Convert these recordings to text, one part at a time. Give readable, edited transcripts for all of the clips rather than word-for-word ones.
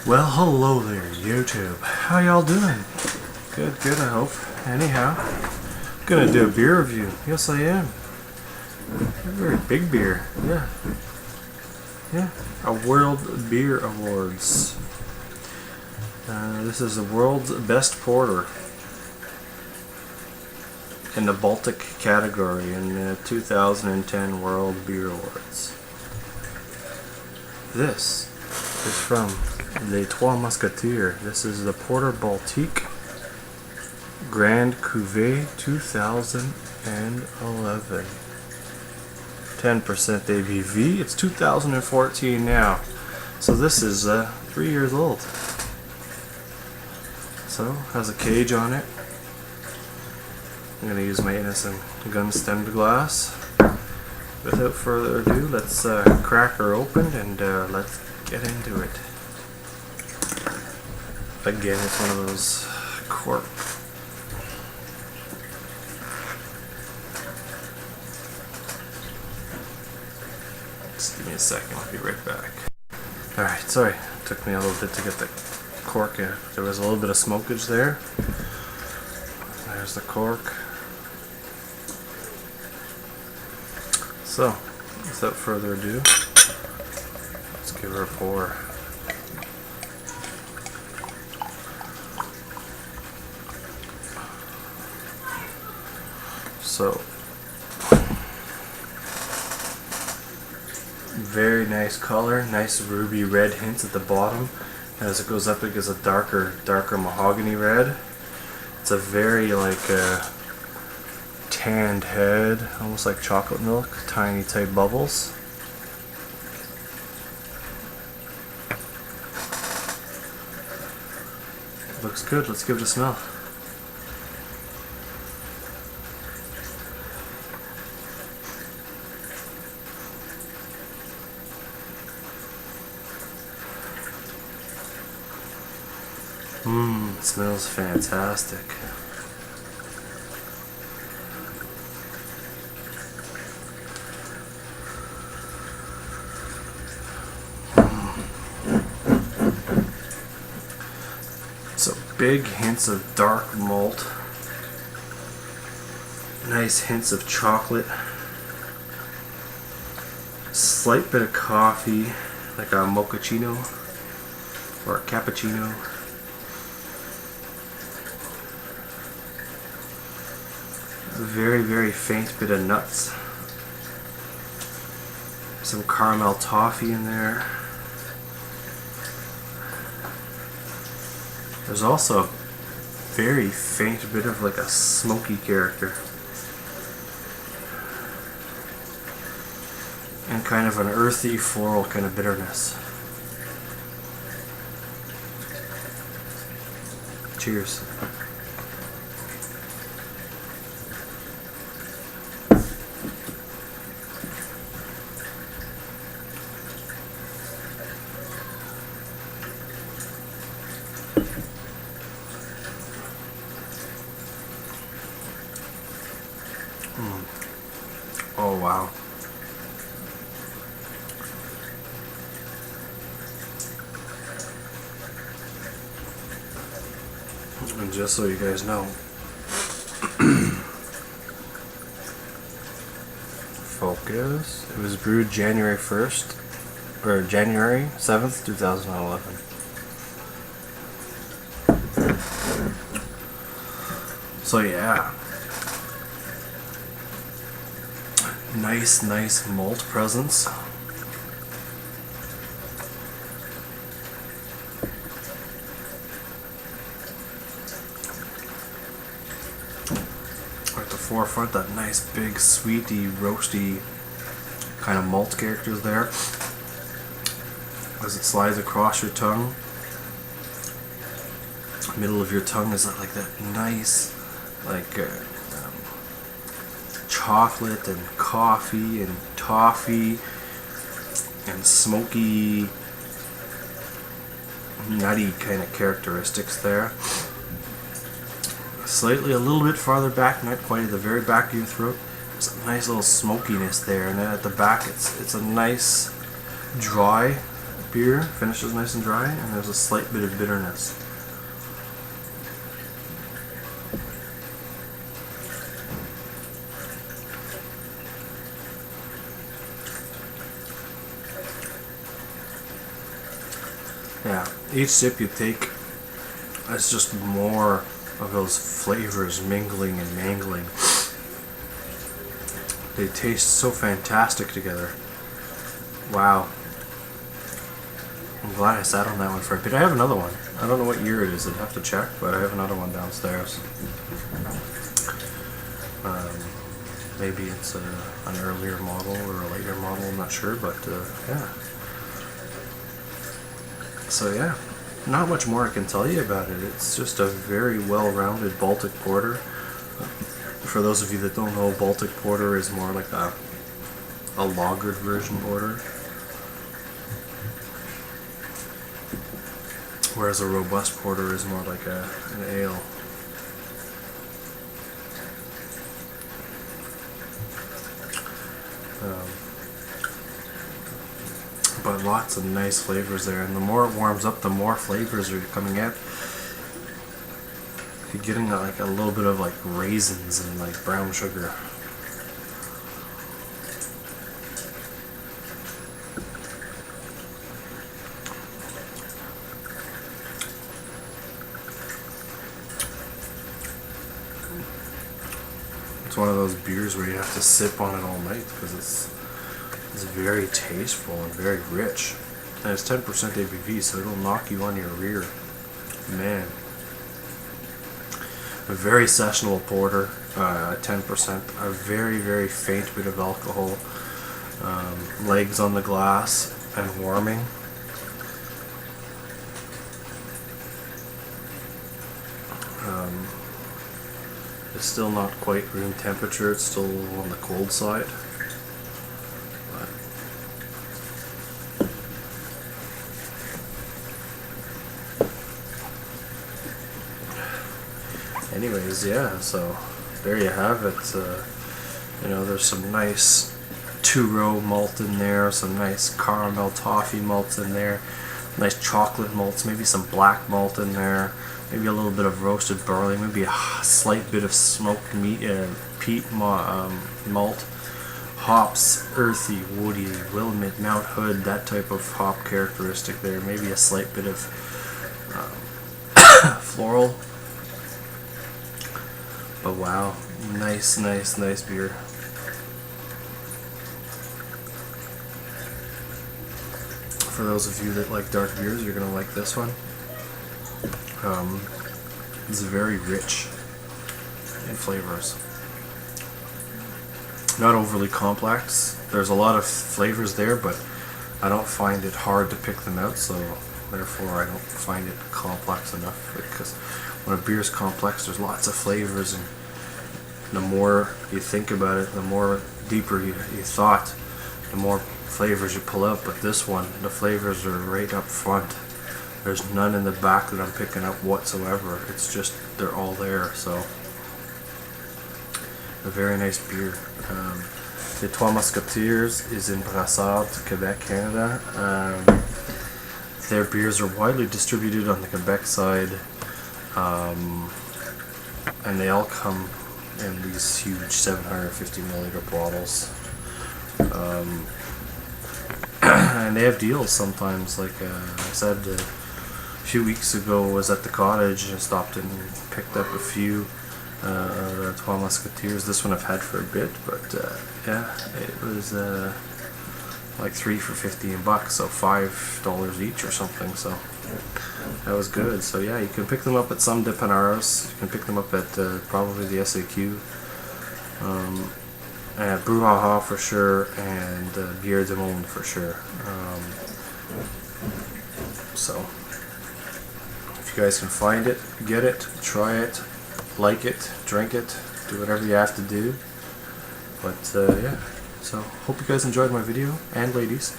Well, hello there, YouTube. How y'all doing? Good, good, I hope. Anyhow, gonna do a beer review. Yes, I am. A very big beer. Yeah. Yeah. A World Beer Awards. This is the world's best porter in the Baltic category in the 2010 World Beer Awards. This is from the Trois Muskateer. This is the Porter Baltic Grand Cuvee 2011. 10% ABV. It's 2014 now. So this is 3 years old. So, has a cage on it. I'm going to use my innocent gun-stemmed glass. Without further ado, let's crack her open and let's get into it. Again, it's one of those cork. Just give me a second, I'll be right back. Alright, sorry, it took me a little bit to get the cork in. There was a little bit of smokage there. There's the cork. So, without further ado, let's give her a pour. So, very nice color, nice ruby red hints at the bottom. As it goes up, it gives a darker mahogany red. It's a very tanned head, almost like chocolate milk, tiny type bubbles. Looks good. Let's give it a smell. It smells fantastic. So big hints of dark malt, nice hints of chocolate, slight bit of coffee, like a mochaccino or a cappuccino. A very faint bit of nuts. Some caramel toffee in there. There's also a very faint bit of like a smoky character. And kind of an earthy floral kind of bitterness. Cheers. Oh wow. And just so you guys know, focus, it was brewed January 1st, or January 7th, 2011. So yeah. Nice malt presence. At the forefront, that nice big sweety, roasty kind of malt characters there. As it slides across your tongue, middle of your tongue is like that nice, chocolate and coffee and toffee and smoky, nutty kind of characteristics there. Slightly a little bit farther back, not quite at the very back of your throat, there's a nice little smokiness there, and then at the back it's a nice dry beer, finishes nice and dry, and there's a slight bit of bitterness. Yeah, each sip you take, it's just more of those flavors mingling and mangling. They taste so fantastic together. Wow. I'm glad I sat on that one for a bit. I have another one. I don't know what year it is. I'd have to check, but I have another one downstairs. Maybe it's an earlier model or a later model, I'm not sure, but yeah. So yeah, not much more I can tell you about it. It's just a very well-rounded Baltic porter. For those of you that don't know, Baltic porter is more like a lagered version porter, whereas a robust porter is more like an ale. But lots of nice flavors there, and the more it warms up, the more flavors are coming out. You're getting like a little bit of like raisins and like brown sugar. It's one of those beers where you have to sip on it all night because it's very tasteful and very rich. And it's 10% ABV, so it'll knock you on your rear. Man. A very sessionable porter, 10%. A very, very faint bit of alcohol. Legs on the glass and warming. It's still not quite room temperature, it's still on the cold side. Anyways, yeah, so there you have it. You know, there's some nice two-row malt in there, some nice caramel toffee malts in there, nice chocolate malts, maybe some black malt in there, maybe a little bit of roasted barley, maybe a slight bit of smoked peat malt, hops, earthy, woody, Willamette, Mount Hood, that type of hop characteristic there, maybe a slight bit of floral. But wow, nice, nice, nice beer. For those of you that like dark beers, you're gonna like this one. It's very rich in flavors. Not overly complex. There's a lot of flavors there, but I don't find it hard to pick them out, so therefore I don't find it complex enough, because when a beer is complex, there's lots of flavors, and the more you think about it, the more deeper you thought, the more flavors you pull out. But this one, the flavors are right up front. There's none in the back that I'm picking up whatsoever. It's just, they're all there. So a very nice beer. The Trois Muskateers is in Brassard, Quebec, Canada. Their beers are widely distributed on the Quebec side, and they all come in these huge 750 milliliter bottles. And they have deals sometimes, like I said a few weeks ago, was at the cottage and stopped and picked up a few Trois Musketeers. This one I've had for a bit, but yeah, it was like 3 for $15, so $5 each or something, so that was good. So yeah, you can pick them up at some Depanaros, you can pick them up at probably the SAQ, at Brouhaha for sure, and Bière du Monde for sure. So if you guys can find it, get it, try it, like it, drink it, do whatever you have to do. But yeah, so hope you guys enjoyed my video, and ladies.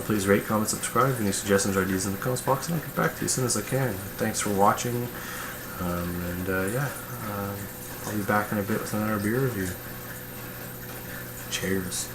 Please rate, comment, subscribe. Any suggestions or ideas in the comments box, and I'll get back to you as soon as I can. Thanks for watching, and yeah, I'll be back in a bit with another beer review. Cheers.